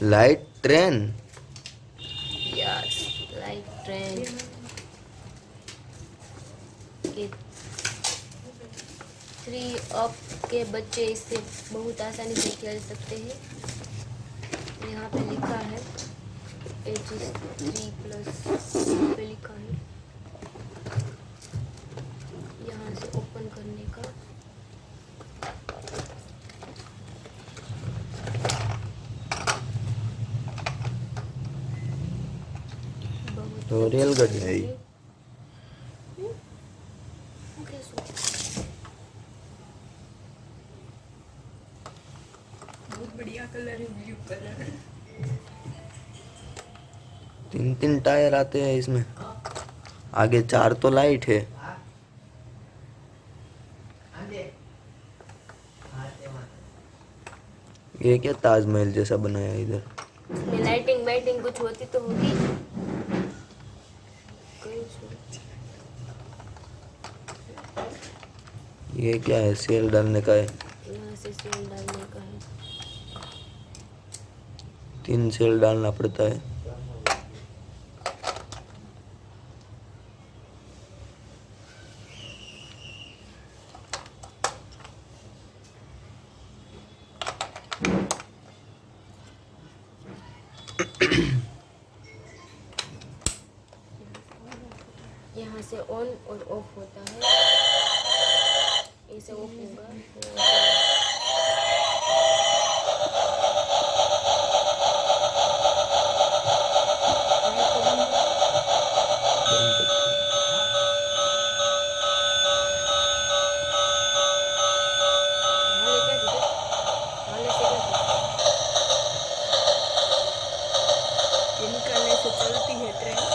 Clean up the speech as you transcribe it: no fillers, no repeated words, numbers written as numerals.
Light train. Yes, light train के 3 up के बच्चे इससे बहुत आसानी से खेल सकते हैं। यहाँ पे लिखा है एज 3+, यहाँ पे लिखा है। यहाँ से ओपन करने का बहुत तो अच्छी रेलगाड़ी है ये। हम्म, कैसे? बहुत बढ़िया कलर है, ब्लू कलर। 3 टायर आते हैं इसमें। आगे 4 तो लाइट है। ये क्या ताजमहल जैसा बनाया है इधर। इसमें लाइटिंग वाइटिंग कुछ होती तो होगी। ये क्या है, सेल डालने का है। यहाँ से सेल डालने का है। 3 सेल डालना पड़ता है। यहाँ से ऑन और ऑफ होता है। ऐसे ऑफ होगा तो हाले क्या दिक्कत? हाले से क्या दिक्कत? ये निकालने से चलती है ट्रेन।